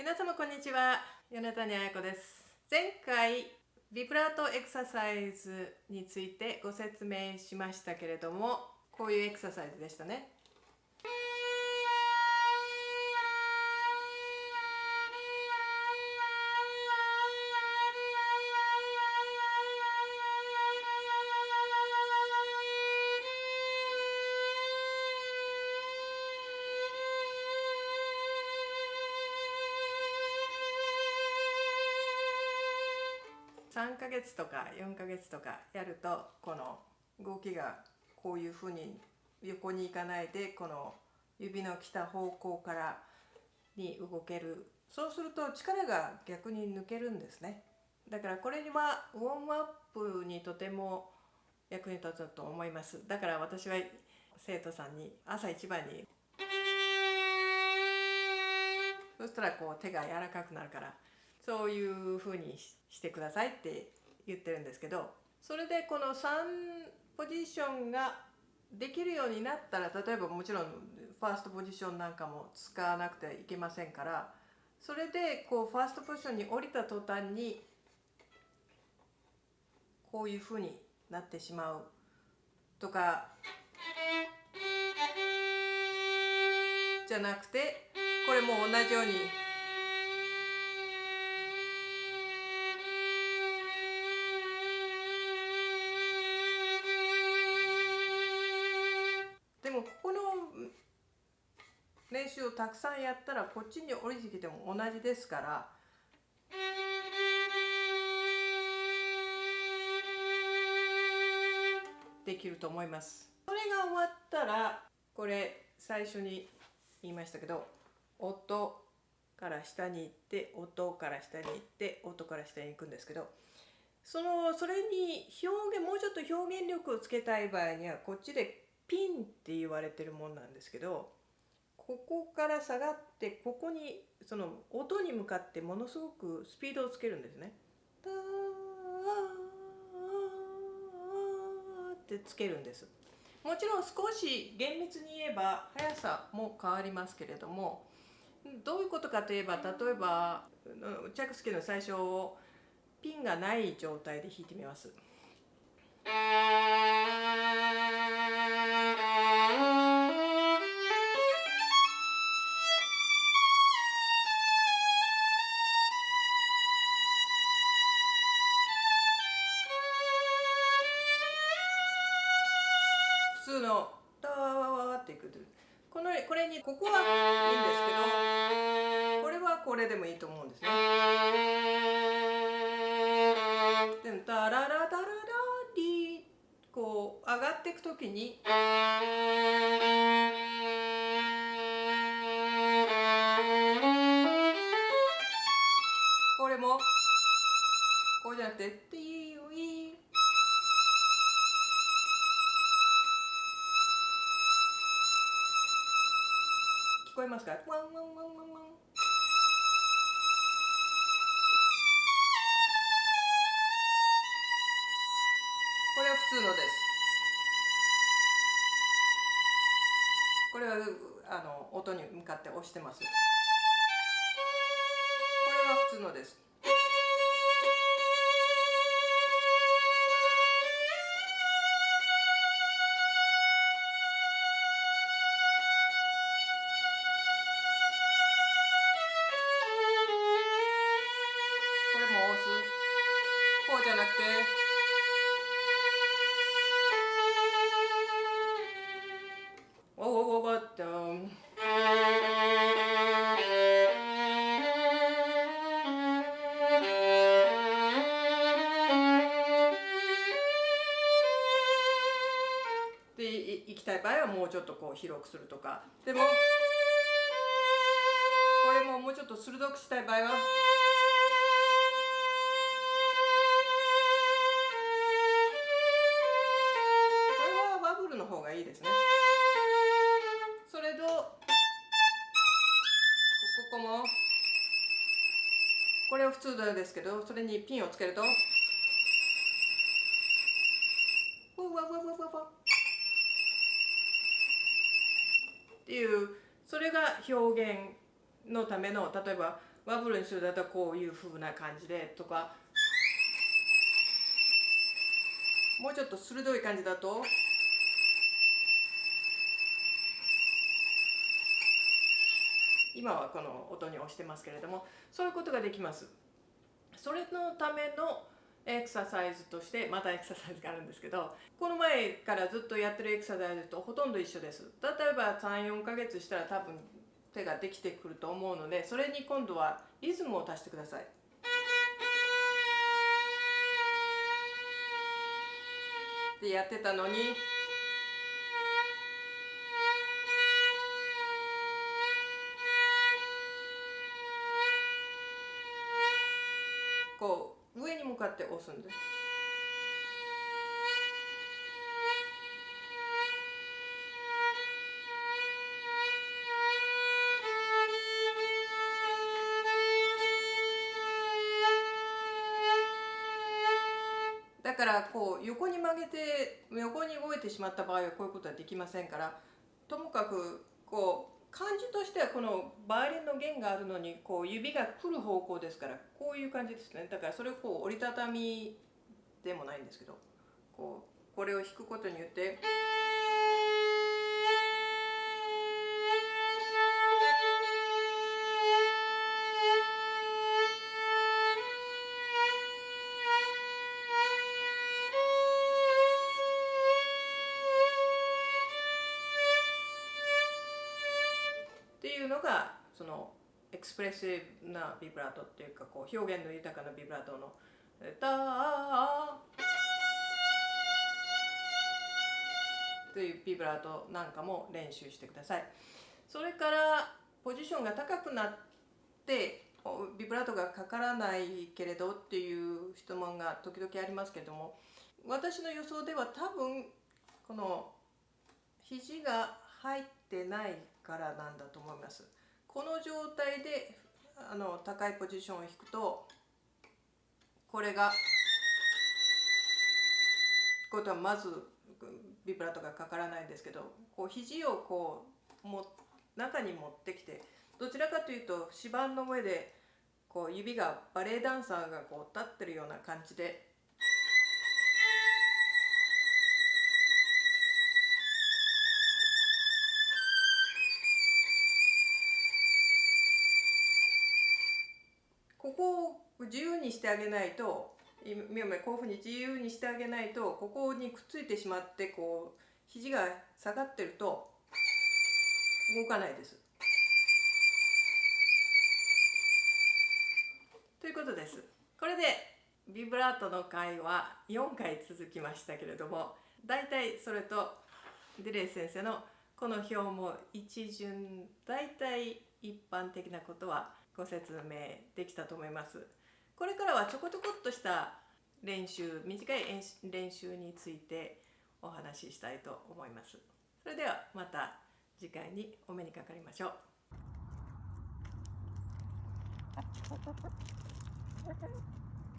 皆様こんにちは、米谷彩子です。前回ビブラートエクササイズについてご説明しましたけれども、こういうエクササイズでしたね。3ヶ月とか4ヶ月とかやると、この動きがこういうふうに横に行かないで、この指の来た方向からに動ける。そうすると力が逆に抜けるんですね。だからこれにはウォームアップにとても役に立つと思います。だから私は生徒さんに朝一番に、そしたらこう手が柔らかくなるから、そういうふうにしてくださいって言ってるんですけど、それでこの3ポジションができるようになったら、例えばもちろんファーストポジションなんかも使わなくていけませんから、それでこうファーストポジションに降りた途端にこういうふうになってしまうとかじゃなくて、これも同じようにでもここの練習をたくさんやったらこっちに降りてきても同じですから、できると思います。それが終わったら、これ最初に言いましたけど、音から下に行って、音から下に行って、音から下に行くんですけど、それにもうちょっと表現力をつけたい場合には、こっちでピンって言われてるもんなんですけど、ここから下がってここにその音に向かってものすごくスピードをつけるんですね。ターってつけるんです。もちろん少し厳密に言えば速さも変わりますけれども、どういうことかといえば、例えばチャクスケの最初をピンがない状態で弾いてみます。普通のダーっていく、これにここはいいんですけど、これはこれでもいいと思うんですね。でもダララダララリこう上がっていくときにこれもこうじゃなくてティーウィー、聞こえますか？ワンワンワンワンワン。これは普通のです。これは音に向かって押してます。これは普通のです。これも押す。こうじゃなくておおおっとで行きたい場合はもうちょっとこう広くするとか。でもこれももうちょっと鋭くしたい場合はワブルの方がいいですね。それとこもこれは普通ですけど、それにピンをつけるとっていう、それが表現のための、例えばワブルにするだとこういう風な感じでとか、もうちょっと鋭い感じだと今はこの音に押してますけれども、そういうことができます。それのためのエクササイズとしてまたエクササイズがあるんですけど、この前からずっとやってるエクササイズとほとんど一緒です。例えば3、4ヶ月したら多分手ができてくると思うので、それに今度はリズムを足してください。ってやってたのに、こう上に向かって押すんです。だからこう横に曲げて横に動いてしまった場合はこういうことはできませんから、ともかくこう感じとしてはこのバイオリンの弦があるのにこう指が来る方向ですから、こういう感じですね。だからそれをこう折りたたみでもないんですけど、これを弾くことによってっていうのがそのエクスプレッシブなビブラートっていうか、こう表現の豊かなビブラートのターというビブラートなんかも練習してください。それからポジションが高くなってビブラートがかからないけれどっていう質問が時々ありますけれども、私の予想では多分この肘が入ってないからなんだと思います。この状態で高いポジションを弾くと、これがことはまずビブラートがかからないんですけど、こう肘をこう中に持ってきて、どちらかというと指板の上でこう指がバレエダンサーがこう立ってるような感じでここを自由にしてあげないと、こういうふうに自由にしてあげないと、ここにくっついてしまってこう肘が下がってると動かないです。ということです。これでビブラートの回は4回続きましたけれども、だいたいそれとディレイ先生のこの表も一巡、だいたい一般的なことはご説明できたと思います。これからはちょこちょこっとした練習、短い練習についてお話ししたいと思います。それではまた次回にお目にかかりましょう。